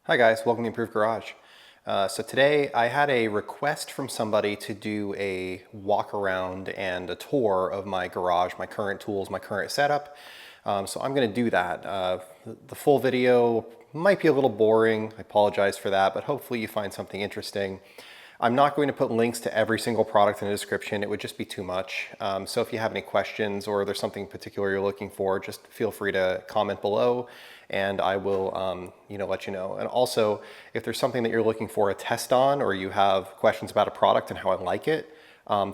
Hi guys, welcome to Improved Garage. So today I had a request from somebody to do a walk around and a tour of my garage, my current tools, my current setup. So I'm going to do that. The full video might be a little boring. I apologize for that, but hopefully you find something interesting. I'm not going to put links to every single product in the description. It would just be too much. So if you have any questions or there's something particular you're looking for, just feel free to comment below and I will let you know. And also, if there's something that you're looking for a test on or you have questions about a product and how I like it,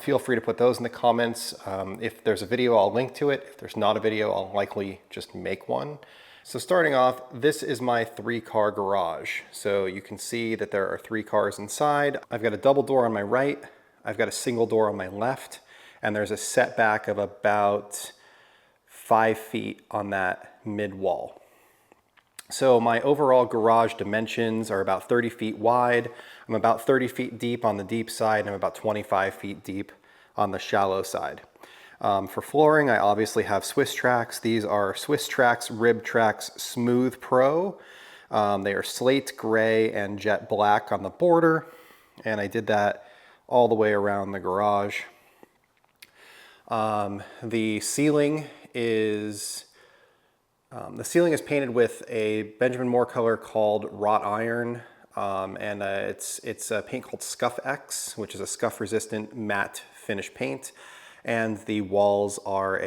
feel free to put those in the comments. If there's a video, I'll link to it. If there's not a video, I'll likely just make one. So starting off, this is my 3-car garage. So you can see that there are 3 cars inside. I've got a double door on my right, I've got a single door on my left, and there's a setback of about 5 feet on that mid wall. So my overall garage dimensions are about 30 feet wide. I'm about 30 feet deep on the deep side, and I'm about 25 feet deep on the shallow side. For flooring, I obviously have Swisstrax. These are Swisstrax Ribtrax Smooth Pro. They are slate gray and jet black on the border, and I did that all the way around the garage. The ceiling is painted with a Benjamin Moore color called wrought iron, and it's a paint called Scuff X, which is a scuff-resistant matte finish paint. And the walls are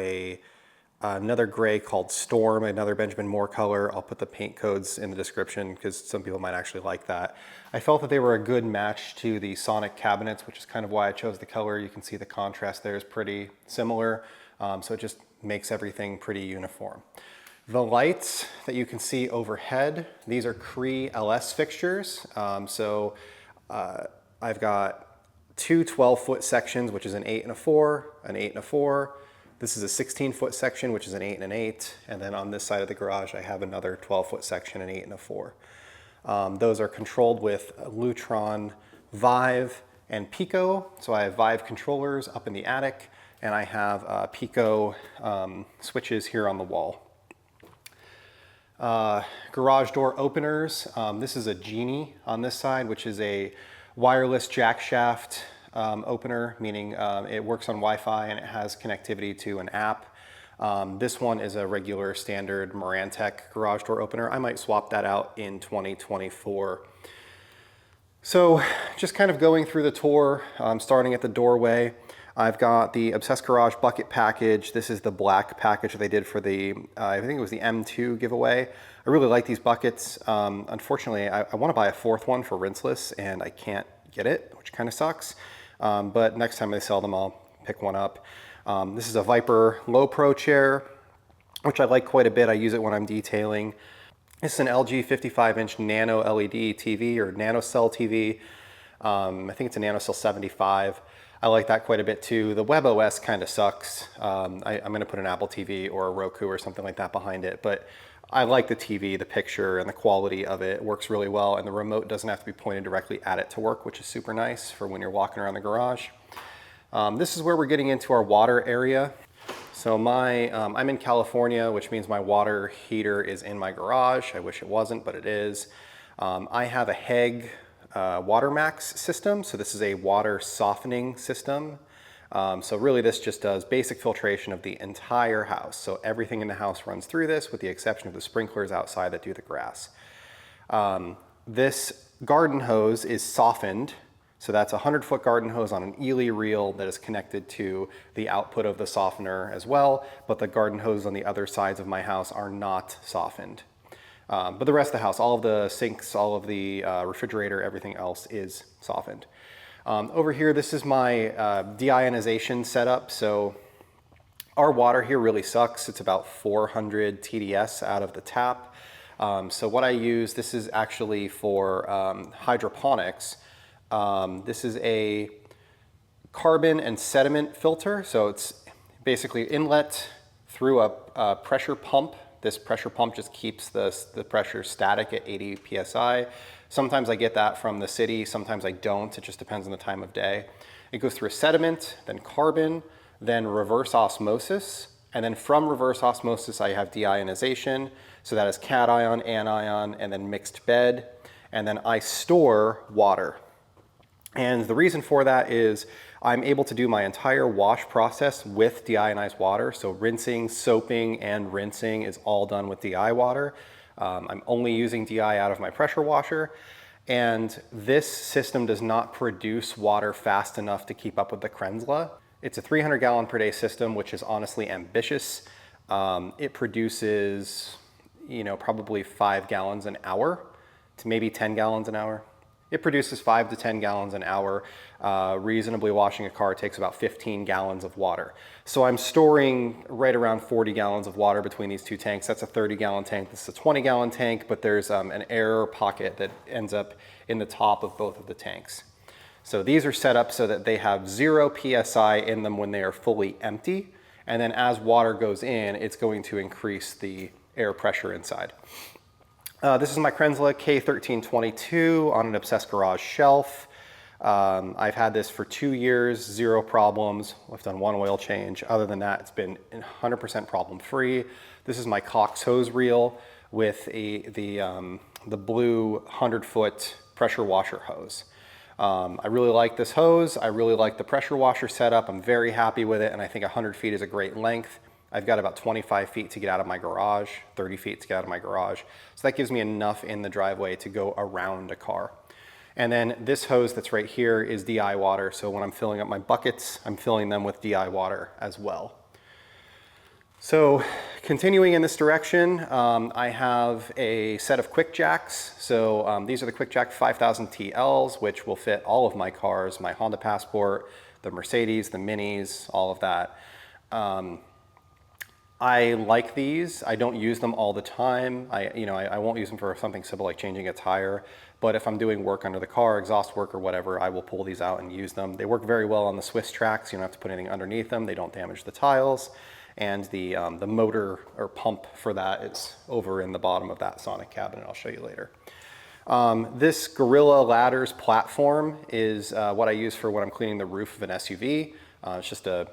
another gray called Storm, another Benjamin Moore color. I'll put the paint codes in the description because some people might actually like that. I felt that they were a good match to the Sonic cabinets, which is kind of why I chose the color. You can see the contrast there is pretty similar, so it just makes everything pretty uniform. The lights that you can see overhead, these are CRE LS fixtures. I've got 2 12-foot sections, which is an 8 and a 4, an 8 and a 4. This is a 16-foot section, which is an 8 and an 8. And then on this side of the garage, I have another 12-foot section, an 8 and a 4. Those are controlled with Lutron Vive and Pico. So I have Vive controllers up in the attic, and I have Pico switches here on the wall. Garage door openers. This is a Genie on this side, which is a wireless Jackshaft opener, meaning it works on Wi-Fi and it has connectivity to an app. This one is a regular standard Marantec garage door opener. I might swap that out in 2024. So just kind of going through the tour, starting at the doorway. I've got the Obsessed Garage bucket package. This is the black package that they did for the, I think it was the M2 giveaway. I really like these buckets. Unfortunately, I want to buy a 4th one for rinseless and I can't get it, which kind of sucks. But next time they sell them, I'll pick one up. This is a Viper Low Pro chair, which I like quite a bit. I use it when I'm detailing. This is an LG 55-inch Nano LED TV or Nano Cell TV. I think it's a Nano Cell 75. I like that quite a bit too. The WebOS kind of sucks. I'm going to put an Apple TV or a Roku or something like that behind it, but I like the TV, the picture, and the quality of it. It works really well, and the remote doesn't have to be pointed directly at it to work, which is super nice for when you're walking around the garage. This is where we're getting into our water area. So I'm in California, which means my water heater is in my garage. I wish it wasn't, but it is. I have a HEG Water Max system. So this is a water softening system. So really this just does basic filtration of the entire house. So everything in the house runs through this with the exception of the sprinklers outside that do the grass. This garden hose is softened. So that's a 100-foot garden hose on an Ely reel that is connected to the output of the softener as well. But the garden hose on the other sides of my house are not softened. But the rest of the house, all of the sinks, all of the refrigerator, everything else is softened. Over here, this is my deionization setup. So our water here really sucks. It's about 400 TDS out of the tap. So what I use, this is actually for hydroponics. This is a carbon and sediment filter. So it's basically inlet through a pressure pump. This pressure pump just keeps the pressure static at 80 PSI. Sometimes I get that from the city, sometimes I don't. It just depends on the time of day. It goes through a sediment, then carbon, then reverse osmosis, and then from reverse osmosis I have deionization. So that is cation, anion, and then mixed bed. and then I store water. And the reason for that is I'm able to do my entire wash process with deionized water. So rinsing, soaping, and rinsing is all done with DI water. I'm only using DI out of my pressure washer. And this system does not produce water fast enough to keep up with the Kranzle. It's a 300 gallon per day system, which is honestly ambitious. It produces, probably 5 gallons an hour to maybe 10 gallons an hour. It produces 5 to 10 gallons an hour. Reasonably washing a car takes about 15 gallons of water. So I'm storing right around 40 gallons of water between these two tanks. That's a 30 gallon tank. This is a 20 gallon tank, but there's an air pocket that ends up in the top of both of the tanks. So these are set up so that they have 0 PSI in them when they are fully empty. And then as water goes in, it's going to increase the air pressure inside. This is my Kranzle K1322 on an Obsessed Garage shelf. I've had this for 2 years, 0 problems. I've done 1 oil change. Other than that, it's been 100% problem free. This is my Cox hose reel with the blue 100-foot pressure washer hose. I really like this hose. I really like the pressure washer setup. I'm very happy with it, and I think 100 feet is a great length. I've got about 25 feet to get out of my garage, 30 feet to get out of my garage. So that gives me enough in the driveway to go around a car. And then this hose that's right here is DI water. So when I'm filling up my buckets, I'm filling them with DI water as well. So continuing in this direction, I have a set of QuickJacks. So these are the QuickJack 5000 TLs, which will fit all of my cars, my Honda Passport, the Mercedes, the Minis, all of that. I like these. I don't use them all the time. I won't use them for something simple like changing a tire, but if I'm doing work under the car, exhaust work or whatever, I will pull these out and use them. They work very well on the Swisstrax. You don't have to put anything underneath them. They don't damage the tiles. And the motor or pump for that is over in the bottom of that Sonic cabinet. I'll show you later. This Gorilla Ladders platform is what I use for when I'm cleaning the roof of an SUV. It's just a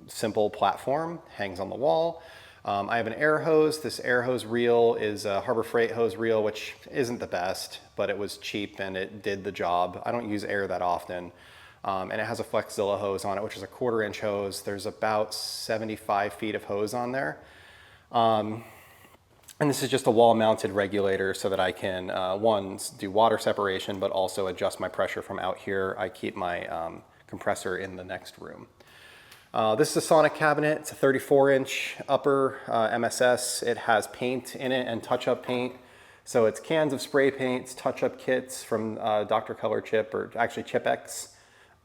simple platform, hangs on the wall. I have an air hose. This air hose reel is a Harbor Freight hose reel, which isn't the best, but it was cheap and it did the job. I don't use air that often. And it has a Flexzilla hose on it, which is a 1/4 inch hose. There's about 75 feet of hose on there. And this is just a wall mounted regulator so that I can, one, do water separation, but also adjust my pressure from out here. I keep my compressor in the next room. This is a Sonic cabinet. It's a 34-inch upper MSS. It has paint in it and touch-up paint. So it's cans of spray paints, touch-up kits from Dr. Color Chip, or actually Chip X.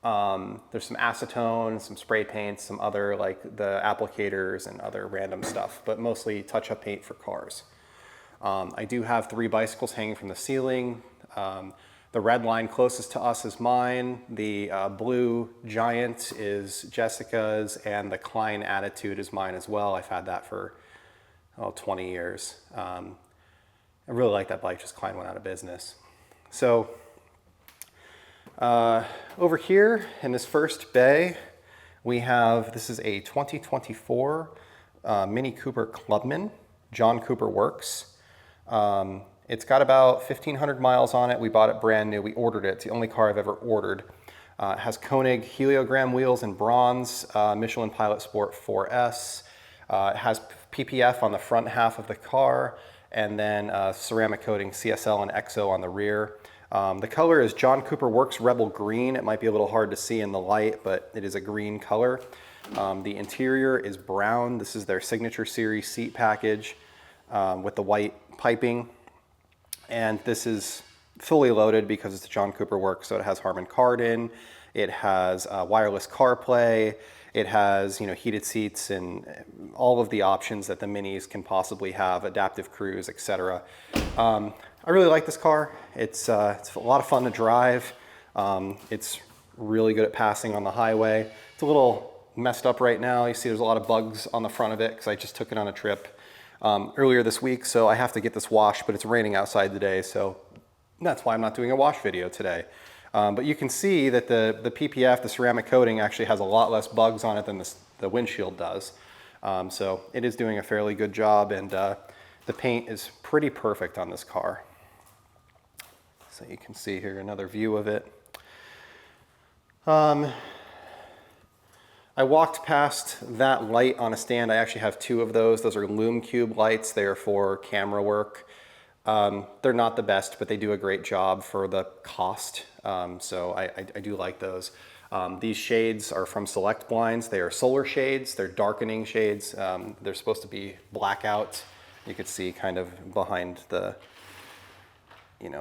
There's some acetone, some spray paints, some other like the applicators and other random stuff, but mostly touch-up paint for cars. I do have 3 bicycles hanging from the ceiling. The red line closest to us is mine. The blue Giant is Jessica's, and the Klein Attitude is mine as well. I've had that for 20 years. I really like that bike, just Klein went out of business. So over here in this first bay, we have, this is a 2024 Mini Cooper Clubman, John Cooper Works. It's got about 1,500 miles on it. We bought it brand new. We ordered it. It's the only car I've ever ordered. It has Koenig heliogram wheels in bronze, Michelin Pilot Sport 4S. It has PPF on the front half of the car, and then ceramic coating CSL and EXO on the rear. The color is John Cooper Works Rebel Green. It might be a little hard to see in the light, but it is a green color. The interior is brown. This is their Signature Series seat package with the white piping. And this is fully loaded because it's a John Cooper Works, so it has Harman Kardon, it has wireless CarPlay, it has heated seats and all of the options that the Minis can possibly have, adaptive cruise, etc. I really like this car. It's a lot of fun to drive. It's really good at passing on the highway. It's a little messed up right now. You see there's a lot of bugs on the front of it because I just took it on a trip earlier this week, so I have to get this washed, but it's raining outside today, so that's why I'm not doing a wash video today. But you can see that the PPF, the ceramic coating, actually has a lot less bugs on it than the windshield does. So it is doing a fairly good job, and the paint is pretty perfect on this car. So you can see here another view of it. I walked past that light on a stand. I actually have two of those. Those are Lume Cube lights. They are for camera work. They're not the best, but they do a great job for the cost. So I do like those. These shades are from Select Blinds. They are solar shades. They're darkening shades. They're supposed to be blackout. You could see kind of behind the,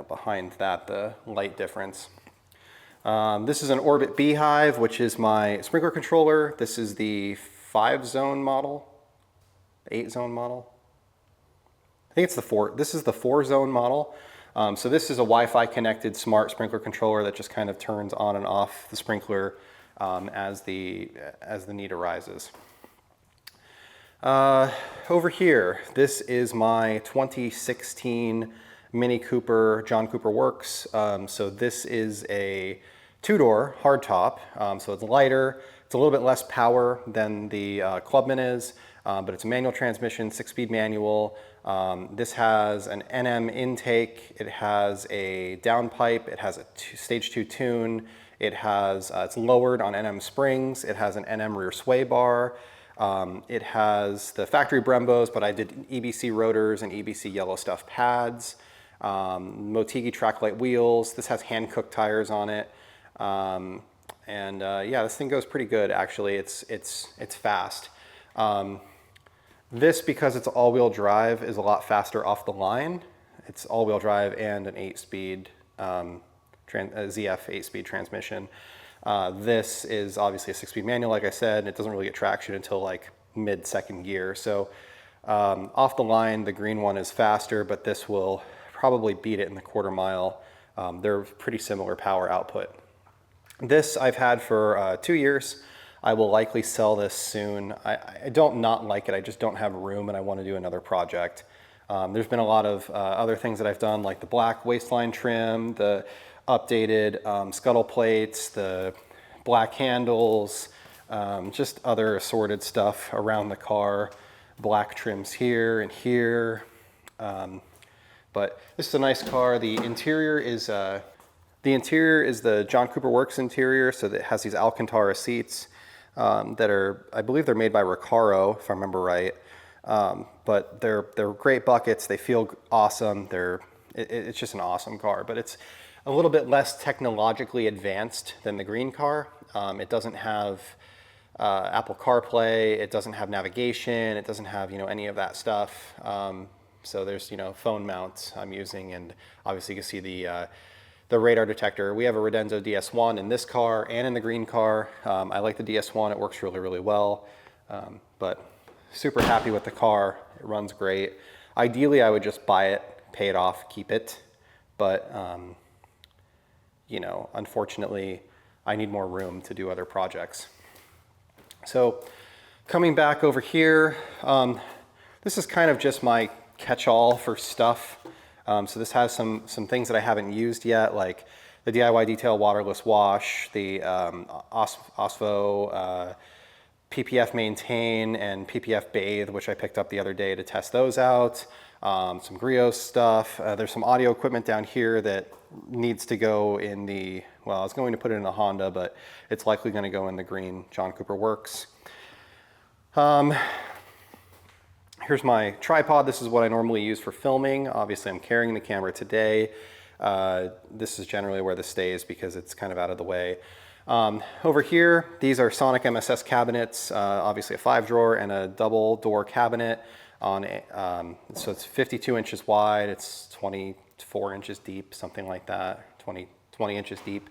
behind that, the light difference. This is an Orbit Beehive, which is my sprinkler controller. This is the 5-zone model, 8-zone model. I think it's the 4. This is the 4-zone model. So this is a Wi-Fi connected smart sprinkler controller that just kind of turns on and off the sprinkler as the need arises. Over here, this is my 2016 Mini Cooper John Cooper Works. So this is a 2-door hardtop, so it's lighter. It's a little bit less power than the Clubman is, but it's a manual transmission, 6-speed manual. This has an NM intake. It has a downpipe. It has a stage 2 tune. It has it's lowered on NM springs. It has an NM rear sway bar. It has the factory Brembos, but I did EBC rotors and EBC yellow stuff pads. Motegi Track-Light wheels. This has hand-cooked tires on it. Yeah, this thing goes pretty good, actually. It's fast. This, because it's all-wheel drive, is a lot faster off the line. It's all-wheel drive and an 8-speed ZF 8-speed transmission. This is obviously a 6-speed manual, like I said, and it doesn't really get traction until like mid-second gear. So off the line, the green one is faster, but this will probably beat it in the quarter mile. They're pretty similar power output. This I've had for 2 years. I will likely sell this soon. I don't not like it, I just don't have room and I want to do another project. There's been a lot of other things that I've done, like the black waistline trim, the updated scuttle plates, the black handles, just other assorted stuff around the car, black trims here and here. But this is a nice car. The interior is the John Cooper Works interior, so that it has these Alcantara seats that are, I believe they're made by Recaro, if I remember right. But they're great buckets. They feel awesome. It's just an awesome car, but it's a little bit less technologically advanced than the green car. It doesn't have Apple CarPlay. It doesn't have navigation. It doesn't have any of that stuff. So there's phone mounts I'm using, and obviously you can see the radar detector. We have a Redenzo DS1 in this car and in the green car. I like the DS1. It works really, really well. But super happy with the car. It runs great. Ideally, I would just buy it, pay it off, keep it. But unfortunately, I need more room to do other projects. So coming back over here, this is kind of just my catch-all for stuff. So this has some things that I haven't used yet, like the DIY Detail waterless wash, the OSVO PPF Maintain and PPF Bathe, which I picked up the other day to test those out. Some Griot stuff. There's some audio equipment down here that needs to go in the, well, I was going to put it in the Honda, but it's likely going to go in the green John Cooper Works. Here's my tripod. This is what I normally use for filming. Obviously, I'm carrying the camera today. This is generally where this stays because it's kind of out of the way. Over here, these are Sonic MSS cabinets, obviously a 5-drawer and a double door cabinet on so it's 52 inches wide, it's 24 inches deep, something like that, 20 inches deep.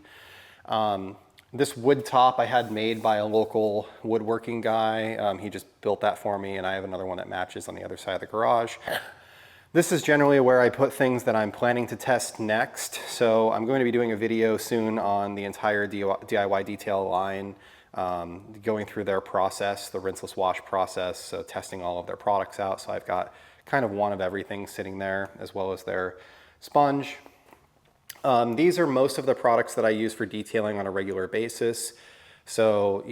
This wood top I had made by a local woodworking guy. He just built that for me, and I have another one that matches on the other side of the garage. This is generally where I put things that I'm planning to test next. So I'm going to be doing a video soon on the entire DIY Detail line, going through their process, the rinseless wash process, so testing all of their products out. So I've got kind of one of everything sitting there, as well as their sponge. These are most of the products that I use for detailing on a regular basis. So,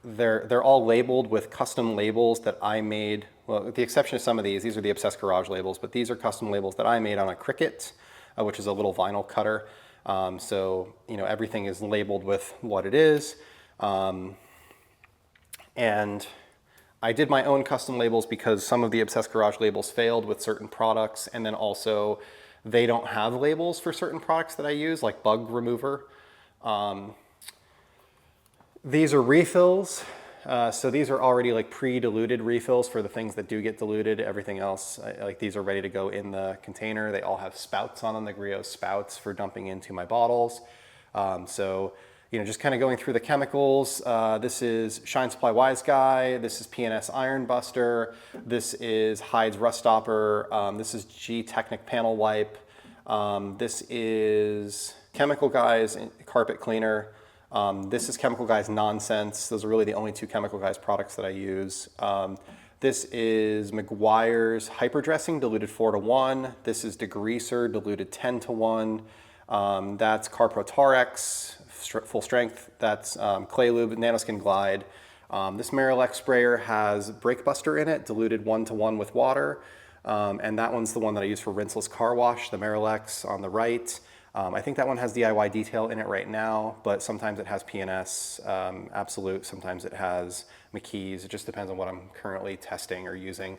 they're all labeled with custom labels that I made. Well, with the exception of some of these are the Obsessed Garage labels, but these are custom labels that I made on a Cricut. which is a little vinyl cutter. So, you know, everything is labeled with what it is. And I did my own custom labels because some of the Obsessed Garage labels failed with certain products, and then also they don't have labels for certain products that I use, like bug remover. These are refills. So these are already like pre-diluted refills for the things that do get diluted. Everything else, like these are ready to go in the container. They all have spouts on them, the Griot spouts for dumping into my bottles. So, you know, just kind of going through the chemicals. This is Shine Supply Wise Guy. This is PNS Iron Buster. This is Hyde's Rust Stopper. This is G Technic Panel Wipe. This is Chemical Guys Carpet Cleaner. This is Chemical Guys Nonsense. Those are really the only two Chemical Guys products that I use. This is Meguiar's Hyperdressing, diluted 4:1. This is Degreaser, diluted 10:1. That's CarPro Tarex, full strength. That's Clay Lube, Nanoskin Glide. This Marilex sprayer has Brake Buster in it, diluted 1:1 with water. And that one's the one that I use for rinseless car wash, the Marilex on the right. I think that one has DIY detail in it right now, but sometimes it has PNS Absolute, sometimes it has McKee's. It just depends on what I'm currently testing or using.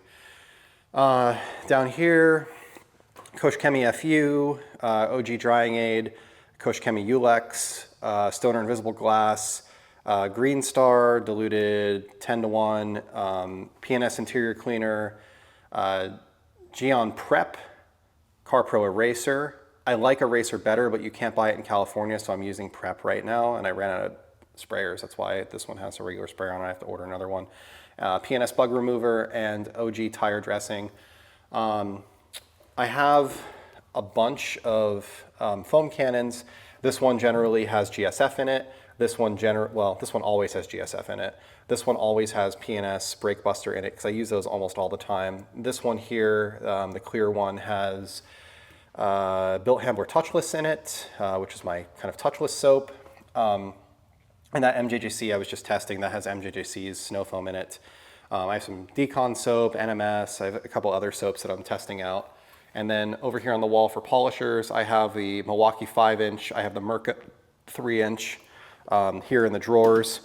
Down here, Koch Chemie FU, OG Drying Aid, Koch Chemie Ulex, Stoner Invisible Glass, Green Star, diluted 10:1, PNS Interior Cleaner, Geon Prep, CarPro Eraser. I like Eraser better, but you can't buy it in California, so I'm using Prep right now, and I ran out of sprayers. That's why this one has a regular sprayer on it. I have to order another one. PNS Bug Remover and OG Tire Dressing. I have a bunch of foam cannons. This one generally has GSF in it. This one this one always has GSF in it. This one always has PNS Brake Buster in it because I use those almost all the time. This one here, the clear one, has Built Handler Touchless in it, which is my kind of touchless soap. And that MJJC I was just testing, that has MJJC's snow foam in it. I have some Decon soap, NMS, I have a couple other soaps that I'm testing out. And then over here on the wall for polishers, I have the Milwaukee 5-inch, I have the Merca 3-inch here in the drawers.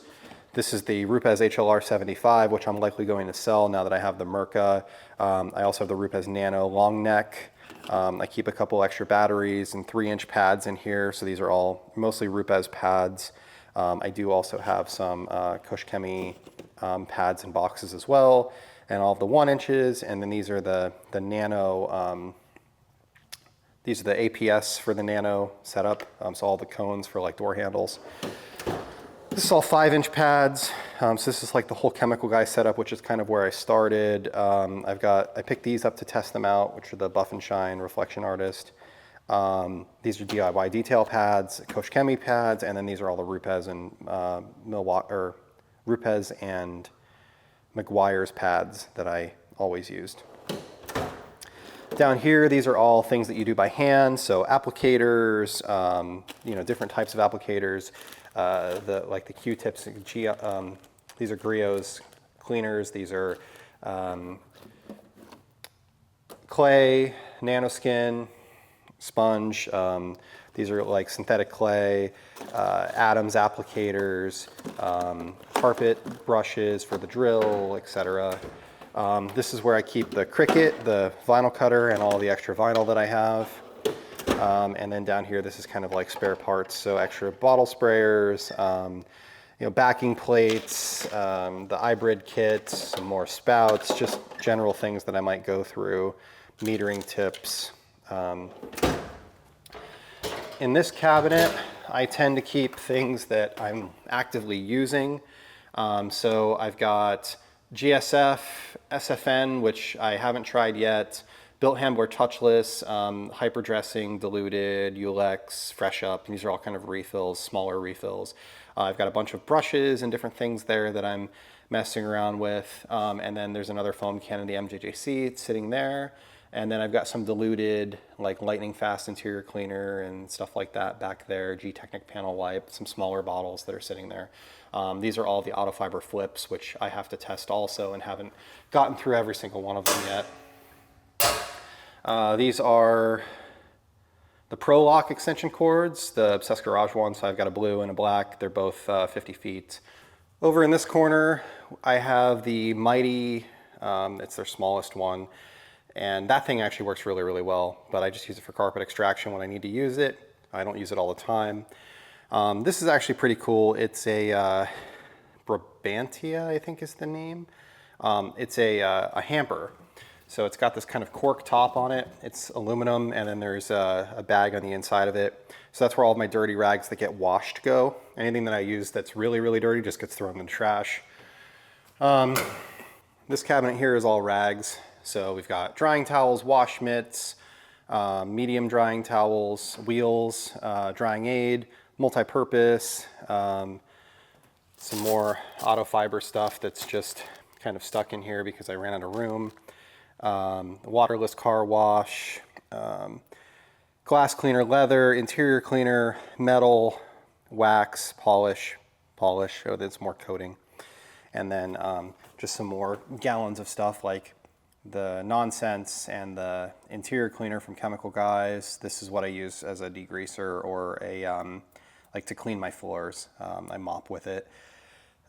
This is the Rupes HLR 75, which I'm likely going to sell now that I have the Merca. I also have the Rupes Nano long neck. I keep a couple extra batteries and 3-inch pads in here, so these are all mostly Rupes pads. I do also have some Koch Chemie pads and boxes as well, and all of the 1 inches, and then these are the Nano, these are the APS for the Nano setup, so all the cones for like door handles. This is all 5-inch pads, so this is like the whole Chemical Guy setup, which is kind of where I started. I picked these up to test them out, which are the Buff and Shine Reflection Artist. These are DIY detail pads, Koch Chemie pads, and then these are all the Rupes and Rupes and Meguiar's pads that I always used. Down here, these are all things that you do by hand, so applicators, you know, different types of applicators. Like the Q-tips, these are Griot's cleaners. These are clay, nanoskin, sponge. These are like synthetic clay, Adams applicators, carpet brushes for the drill, etc. This is where I keep the Cricut, the vinyl cutter, and all the extra vinyl that I have. And then down here, this is kind of like spare parts, so extra bottle sprayers, you know, backing plates, the hybrid kit, some more spouts, just general things that I might go through, metering tips. In this cabinet, I tend to keep things that I'm actively using. So I've got GSF, SFN, which I haven't tried yet, Built Handler Touchless, Hyperdressing, Diluted, Ulex, Fresh Up. These are all kind of refills, smaller refills. I've got a bunch of brushes and different things there that I'm messing around with. And then there's another foam can, the MJJC, sitting there. And then I've got some diluted, like lightning fast interior cleaner and stuff like that back there, G Technic Panel Wipe, some smaller bottles that are sitting there. These are all the auto fiber flips, which I have to test also and haven't gotten through every single one of them yet. These are the Pro Lock extension cords, the Obsessed Garage ones. So I've got a blue and a black. They're both 50 feet. Over in this corner, I have the Mighty, it's their smallest one. And that thing actually works really, really well, but I just use it for carpet extraction when I need to use it. I don't use it all the time. This is actually pretty cool. It's a Brabantia, I think is the name. It's a hamper. So it's got this kind of cork top on it. It's aluminum, and then there's a bag on the inside of it. So that's where all of my dirty rags that get washed go. Anything that I use that's really, really dirty just gets thrown in the trash. This cabinet here is all rags. So we've got drying towels, wash mitts, medium drying towels, wheels, drying aid, multi-purpose, some more auto fiber stuff that's just kind of stuck in here because I ran out of room. Waterless car wash, glass cleaner, leather, interior cleaner, metal, wax, polish, oh, there's more coating. And then just some more gallons of stuff like the Nonsense and the interior cleaner from Chemical Guys. This is what I use as a degreaser or a like to clean my floors. I mop with it.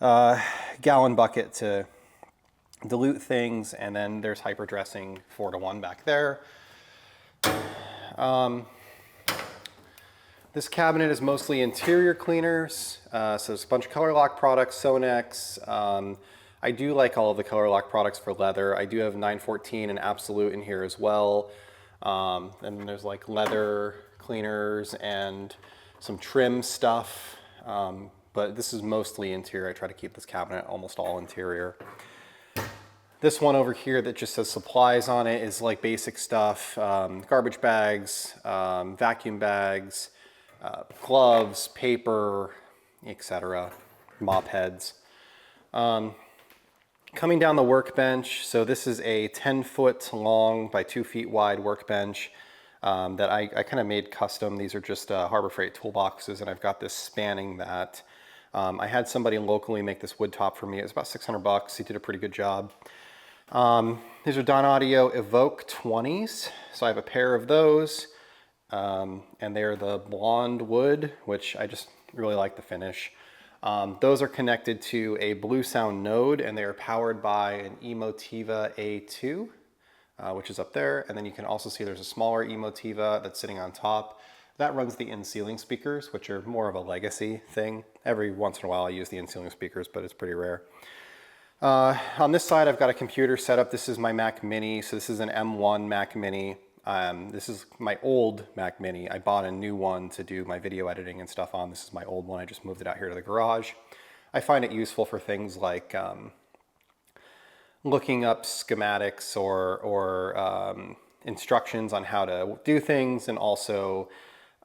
Gallon bucket to dilute things, and then there's hyper dressing 4-to-1 back there. This cabinet is mostly interior cleaners. So there's a bunch of Color Lock products, Sonex. I do like all of the Color Lock products for leather. I do have 914 and Absolute in here as well. And then there's like leather cleaners and some trim stuff. But this is mostly interior. I try to keep this cabinet almost all interior. This one over here that just says supplies on it is like basic stuff. Garbage bags, vacuum bags, gloves, paper, etc. Mop heads. Coming down the workbench, so this is a 10-foot long by 2 feet wide workbench that I kind of made custom. These are just Harbor Freight toolboxes, and I've got this spanning that. I had somebody locally make this wood top for me. It was about 600 bucks. He did a pretty good job. These are Don Audio Evoke 20s. So I have a pair of those, and they're the blonde wood, which I just really like the finish. Those are connected to a Blue Sound node, and they are powered by an Emotiva A2, which is up there. And then you can also see there's a smaller Emotiva that's sitting on top. That runs the in-ceiling speakers, which are more of a legacy thing. Every once in a while I use the in-ceiling speakers, but it's pretty rare. On this side, I've got a computer set up. This is my Mac Mini. So this is an M1 Mac Mini. This is my old Mac Mini. I bought a new one to do my video editing and stuff on. This is my old one. I just moved it out here to the garage. I find it useful for things like looking up schematics or instructions on how to do things, and also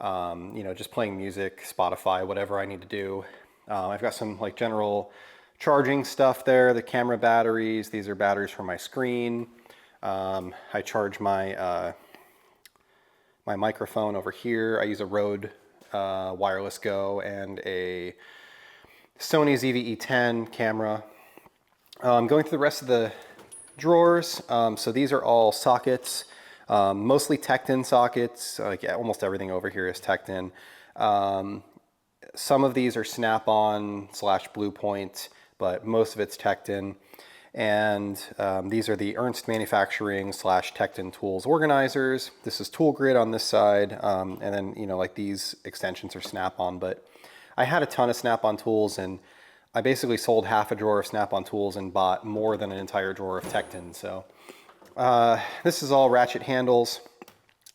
you know, just playing music, Spotify, whatever I need to do. I've got some like general charging stuff there, the camera batteries. These are batteries for my screen. I charge my my microphone over here. I use a Rode Wireless Go and a Sony ZV-E10 camera. Going through the rest of the drawers. So these are all sockets, mostly Tecton sockets. Like almost everything over here is Tecton. Some of these are Snap-on / Blue Point, but most of it's Tecton. And these are the Ernst Manufacturing / Tecton Tools organizers. This is Tool Grid on this side, and then, you know, like these extensions are Snap-on, but I had a ton of Snap-on tools, and I basically sold half a drawer of Snap-on tools and bought more than an entire drawer of Tecton. So this is all ratchet handles.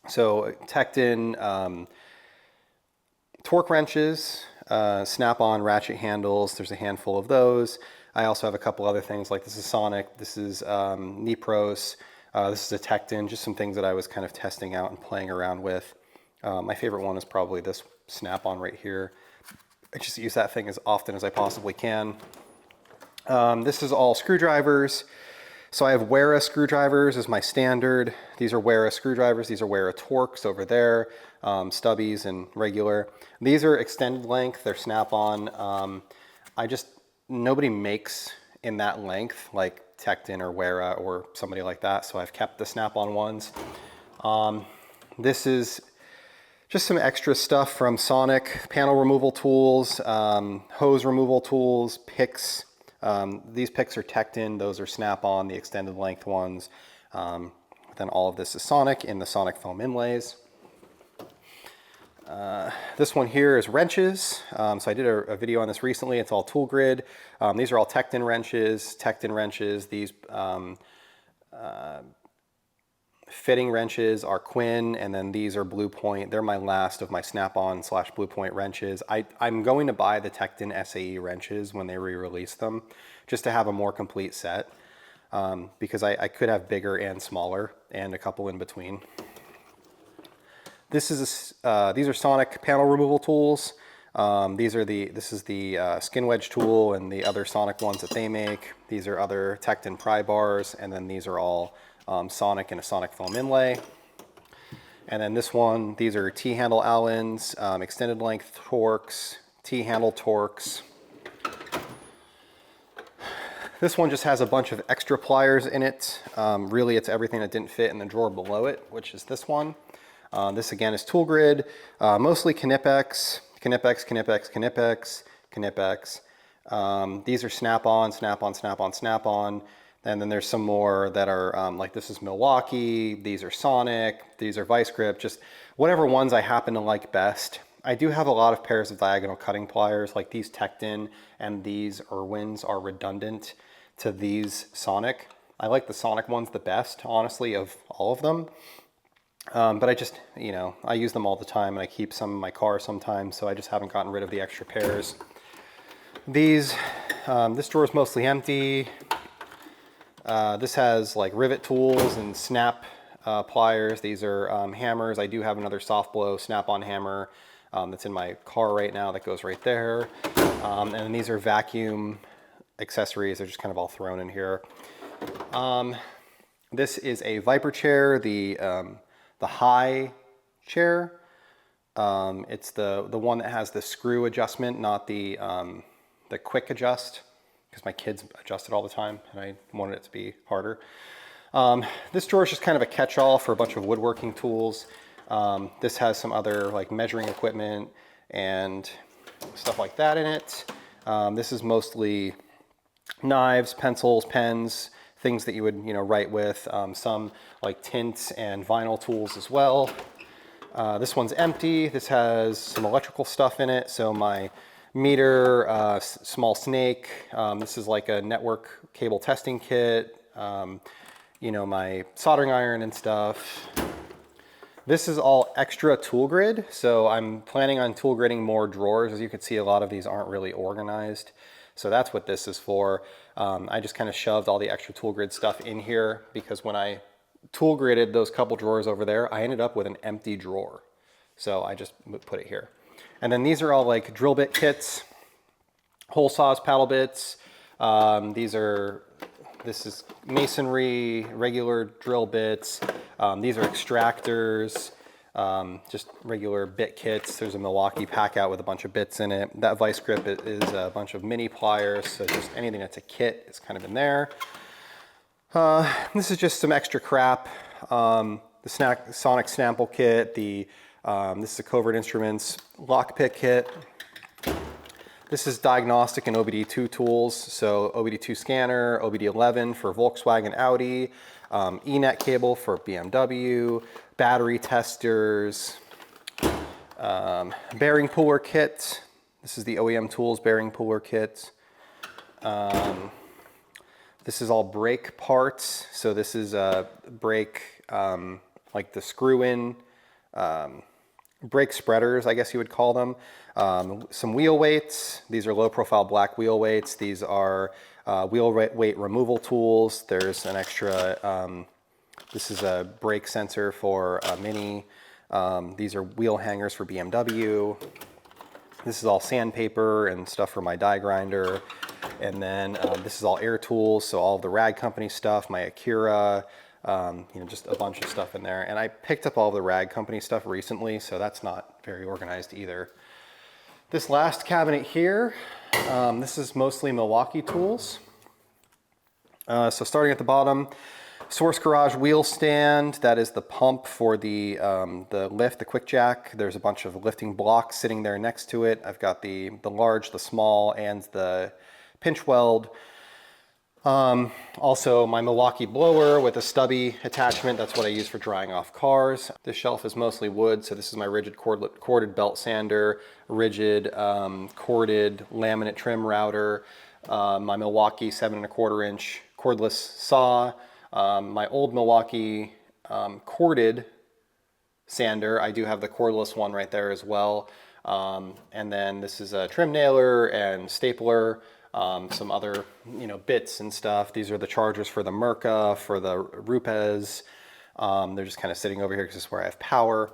So Tecton torque wrenches, Snap-on ratchet handles. There's a handful of those. I also have a couple other things, like this is Sonic, this is Nipros, this is a Tecton, just some things that I was kind of testing out and playing around with. My favorite one is probably this Snap-on right here. I just use that thing as often as I possibly can. This is all screwdrivers. So I have Wera screwdrivers as my standard. These are Wera screwdrivers. These are Wera Torques over there, stubbies and regular. These are extended length, they're Snap-on. Nobody makes in that length like Tecton or Wera or somebody like that, so I've kept the Snap-on ones. This is Just some extra stuff from Sonic, panel removal tools, hose removal tools, picks. These picks are Tecton, those are Snap-on, the extended length ones. Then all of this is Sonic in the Sonic foam inlays. This one here is wrenches. So I did a video on this recently. It's all tool grid. These are all Tecton wrenches. These fitting wrenches are Quinn, and then these are Blue Point. They're my last of my Snap-on / Blue Point wrenches. I'm going to buy the Tecton SAE wrenches when they re-release them, just to have a more complete set, because I could have bigger and smaller and a couple in between. These are Sonic panel removal tools. This is the skin wedge tool and the other Sonic ones that they make. These are other Tecton pry bars, and then these are all Sonic and a Sonic foam inlay. And then this one, these are T-handle Allens, extended length Torx, T-handle Torx. This one just has a bunch of extra pliers in it. Really, it's everything that didn't fit in the drawer below it, which is this one. This again is tool grid, mostly Knipex. These are Snap-on, Snap-on, Snap-on, Snap-on. And then there's some more that are like this is Milwaukee, these are Sonic, these are Vice Grip, just whatever ones I happen to like best. I do have a lot of pairs of diagonal cutting pliers, like these Tecton and these Irwins are redundant to these Sonic. I like the Sonic ones the best, honestly, of all of them. But I just, you know, I use them all the time and I keep some in my car sometimes, so I just haven't gotten rid of the extra pairs. This drawer is mostly empty. This has like rivet tools and snap pliers. These are hammers. I do have another soft blow Snap-on hammer that's in my car right now that goes right there. And then these are vacuum accessories. They're just kind of all thrown in here. This is a Viper chair, the high chair. It's the one that has the screw adjustment, not the quick adjust, because my kids adjust it all the time and I wanted it to be harder. This drawer is just kind of a catch-all for a bunch of woodworking tools. This has some other like measuring equipment and stuff like that in it. This is mostly knives, pencils, pens, things that you would, you know, write with, some like tints and vinyl tools as well. This one's empty. This has some electrical stuff in it. So my meter, small snake. This is like a network cable testing kit. You know, my soldering iron and stuff. This is all extra tool grid. So I'm planning on tool gridding more drawers. As you can see, a lot of these aren't really organized. So that's what this is for. I just kind of shoved all the extra tool grid stuff in here because when I tool gridded those couple drawers over there, I ended up with an empty drawer. So I just put it here. And then these are all like drill bit kits, hole saws, paddle bits. This is masonry, regular drill bits. These are extractors, just regular bit kits. There's a Milwaukee pack out with a bunch of bits in it. That vice grip is a bunch of mini pliers. So just anything that's a kit is kind of in there. This is just some extra crap. The Sonic Snapple kit, this is a Covert Instruments lockpick kit. This is diagnostic and OBD2 tools. So OBD2 scanner, OBD11 for Volkswagen, Audi, E-net cable for BMW, battery testers, bearing puller kit. This is the OEM Tools bearing puller kit. This is all brake parts. So this is a brake, like the screw-in, brake spreaders, I guess you would call them. Some wheel weights. These are low profile black wheel weights. These are wheel weight removal tools. There's an extra, this is a brake sensor for a Mini. These are wheel hangers for BMW. This is all sandpaper and stuff for my die grinder. And then this is all air tools. So all of the Rag Company stuff, my Akira, you know, just a bunch of stuff in there. And I picked up all the Rag Company stuff recently, so that's not very organized either. This last cabinet here, this is mostly Milwaukee tools. So starting at the bottom, Source Garage wheel stand, that is the pump for the lift, the QuickJack. There's a bunch of lifting blocks sitting there next to it. I've got the large, the small, and the pinch weld. Also my Milwaukee blower with a stubby attachment. That's what I use for drying off cars. This shelf is mostly wood, so this is my rigid corded belt sander, rigid corded laminate trim router, my Milwaukee 7 1/4 inch cordless saw, my old Milwaukee corded sander. I do have the cordless one right there as well. And then this is a trim nailer and stapler, some other, bits and stuff. These are the chargers for the Merca, for the Rupes. They're just kind of sitting over here because this is where I have power.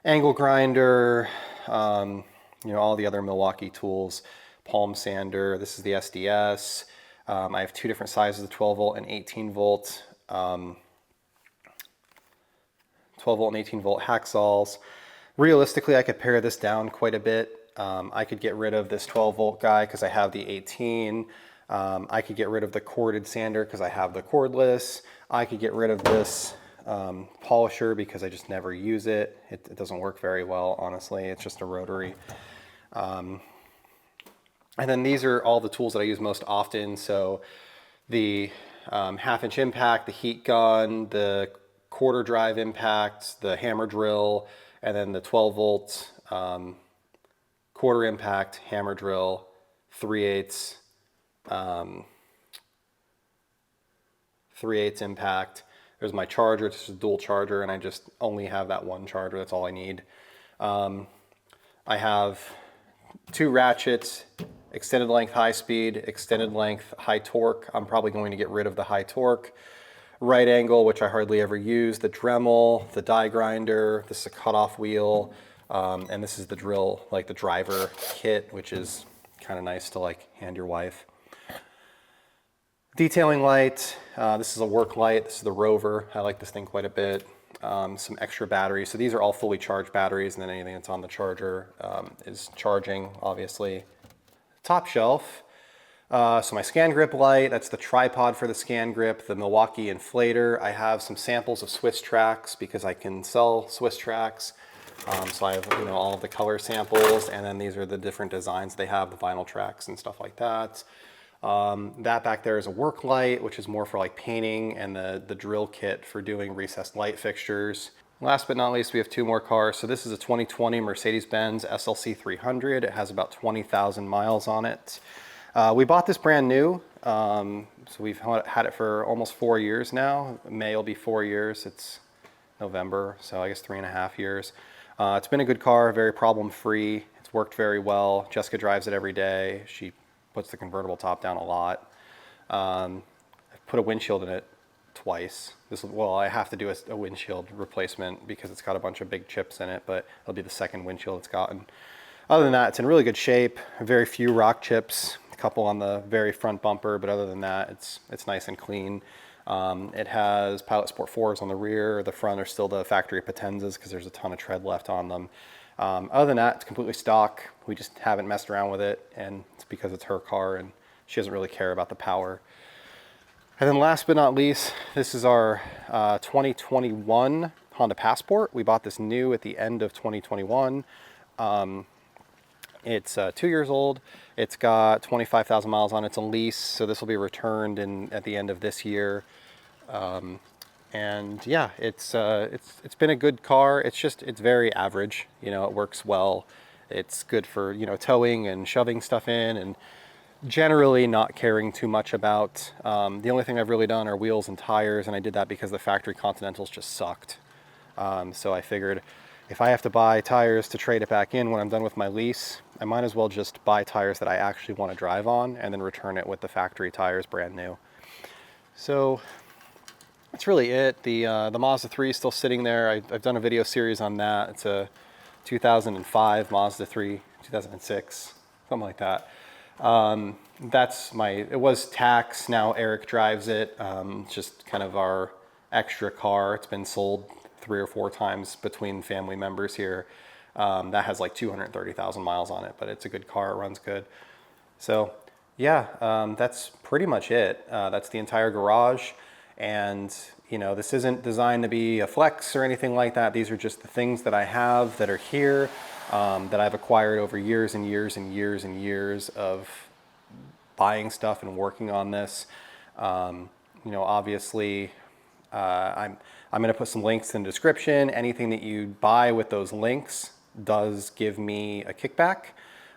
Angle grinder, all the other Milwaukee tools. Palm sander, this is the SDS. I have 2 different sizes of 12 volt and 18 volt. 12 volt and 18 volt hacksaws. Realistically, I could pare this down quite a bit. I could get rid of this 12 volt guy because I have the 18. I could get rid of the corded sander because I have the cordless. I could get rid of this polisher because I just never use it. It doesn't work very well, honestly. It's just a rotary. And then these are all the tools that I use most often. So the 1/2 inch impact, the heat gun, the quarter drive impact, the hammer drill, and then the 12 volt quarter impact hammer drill, 3/8 impact. There's my charger. This is a dual charger, and I just only have that one charger. That's all I need. I have 2 ratchets, extended length high speed, extended length high torque. I'm probably going to get rid of the high torque. Right angle, which I hardly ever use, the Dremel, the die grinder, this is a cutoff wheel, and this is the drill, like the driver kit, which is kind of nice to hand your wife. Detailing light, this is a work light, this is the Rover. I like this thing quite a bit. Some extra batteries. So these are all fully charged batteries, and then anything that's on the charger is charging, obviously. Top shelf. So my scan grip light, that's the tripod for the scan grip, the Milwaukee inflator. I have some samples of Swisstrax because I can sell Swisstrax. So I have all of the color samples, and then these are the different designs they have, the vinyl tracks and stuff like that. That back there is a work light, which is more for painting, and the drill kit for doing recessed light fixtures. Last but not least, we have 2 more cars. So this is a 2020 Mercedes-Benz SLC 300. It has about 20,000 miles on it. We bought this brand new, so we've had it for almost 4 years now. May will be 4 years. It's November, so I guess 3.5 years. It's been a good car, very problem-free. It's worked very well. Jessica drives it every day. She puts the convertible top down a lot. I've put a windshield in it twice. I have to do a windshield replacement because it's got a bunch of big chips in it, but it'll be the second windshield it's gotten. Other than that, it's in really good shape. Very few rock chips. Couple on the very front bumper, but other than that, it's nice and clean. It has Pilot Sport 4s on the rear. The front are still the factory Potenzas because there's a ton of tread left on them. Other than that, it's completely stock. We just haven't messed around with it, and it's because it's her car and she doesn't really care about the power. And then last but not least, this is our 2021 Honda Passport. We bought this new at the end of 2021. It's 2 years old. It's got 25,000 miles on it. It's a lease, so this will be returned at the end of this year. And yeah, it's been a good car. It's very average. It works well. It's good for towing and shoving stuff in, and generally not caring too much about. The only thing I've really done are wheels and tires, and I did that because the factory Continentals just sucked. So I figured if I have to buy tires to trade it back in when I'm done with my lease, I might as well just buy tires that I actually want to drive on and then return it with the factory tires brand new. So that's really it. The Mazda 3 is still sitting there. I've done a video series on that. It's a 2005 Mazda 3, 2006, something like that. It was tax. Now Eric drives it. It's just kind of our extra car. It's been sold 3 or 4 times between family members here. That has 230,000 miles on it, but it's a good car. It runs good. So yeah, that's pretty much it. That's the entire garage. And you know, this isn't designed to be a flex or anything like that. These are just the things that I have that are here, that I've acquired over years and years and years and years of buying stuff and working on this. You know, obviously, I'm going to put some links in the description. Anything that you buy with those links does give me a kickback.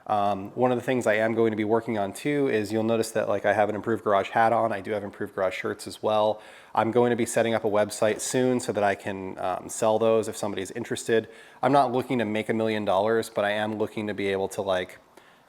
One of the things I am going to be working on too is you'll notice that like I have an Improved Garage hat on. I do have Improved Garage shirts as well. I'm going to be setting up a website soon so that I can sell those if somebody's interested. I'm not looking to make $1 million, but I am looking to be able to like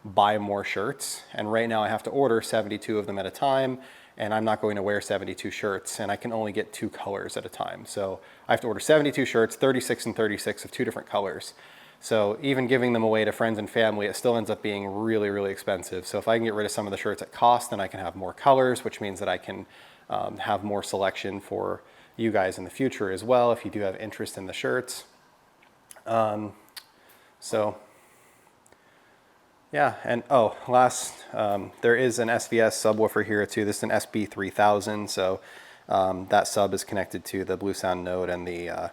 buy more shirts. And right now I have to order 72 of them at a time, and I'm not going to wear 72 shirts, and I can only get 2 colors at a time. So I have to order 72 shirts, 36 and 36 of 2 different colors. So even giving them away to friends and family, it still ends up being really, really expensive. So if I can get rid of some of the shirts at cost, then I can have more colors, which means that I can have more selection for you guys in the future as well, if you do have interest in the shirts. So yeah, and oh, last, there is an SVS subwoofer here too. This is an SB3000, so that sub is connected to the Blue Sound node and the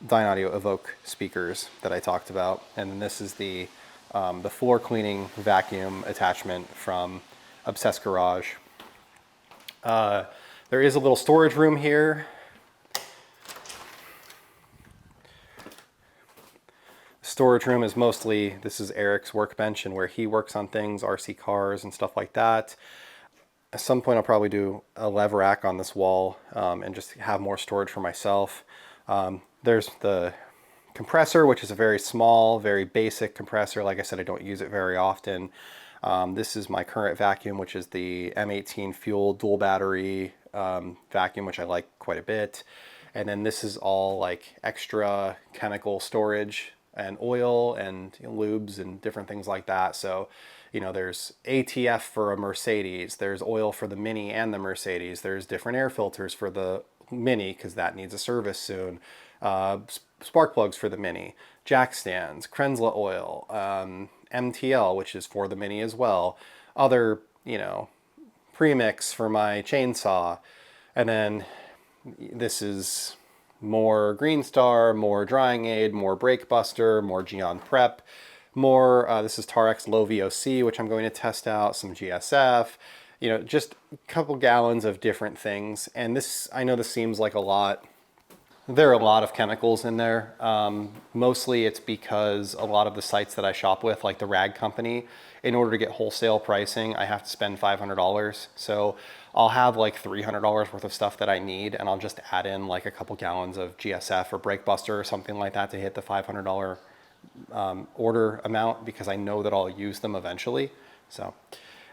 Dynaudio Evoke speakers that I talked about. And then this is the floor cleaning vacuum attachment from Obsessed Garage. There is a little storage room here. Storage room is mostly, this is Eric's workbench and where he works on things, RC cars and stuff like that. At some point I'll probably do a lever rack on this wall and just have more storage for myself. There's the compressor, which is a very small, very basic compressor. Like I said, I don't use it very often. This is my current vacuum, which is the M18 fuel dual battery vacuum, which I like quite a bit. And then this is all like extra chemical storage and oil and lubes and different things like that. So, you know, there's ATF for a Mercedes, there's oil for the Mini and the Mercedes, there's different air filters for the Mini because that needs a service soon, spark plugs for the Mini, jack stands, Kranzle oil, MTL, which is for the Mini as well, other, you know, premix for my chainsaw, and then this is more Green Star, more Drying Aid, more Brake Buster, more Geon Prep, more, this is Tarex Low VOC, which I'm going to test out, some GSF, you know, just a couple gallons of different things. And this, I know this seems like a lot. There are a lot of chemicals in there. Mostly it's because a lot of the sites that I shop with, like the rag company, in order to get wholesale pricing, I have to spend $500. So I'll have like $300 worth of stuff that I need, and I'll just add in like a couple gallons of GSF or Brake Buster or something like that to hit the $500 order amount, because I know that I'll use them eventually. So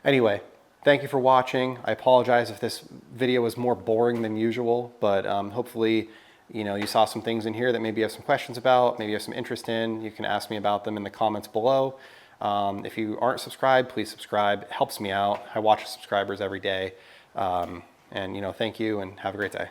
anyway, thank you for watching. I apologize if this video was more boring than usual, but hopefully, you know, you saw some things in here that maybe you have some questions about, maybe you have some interest in. You can ask me about them in the comments below. If you aren't subscribed, please subscribe. It helps me out. I watch subscribers every day. And, you know, thank you and have a great day.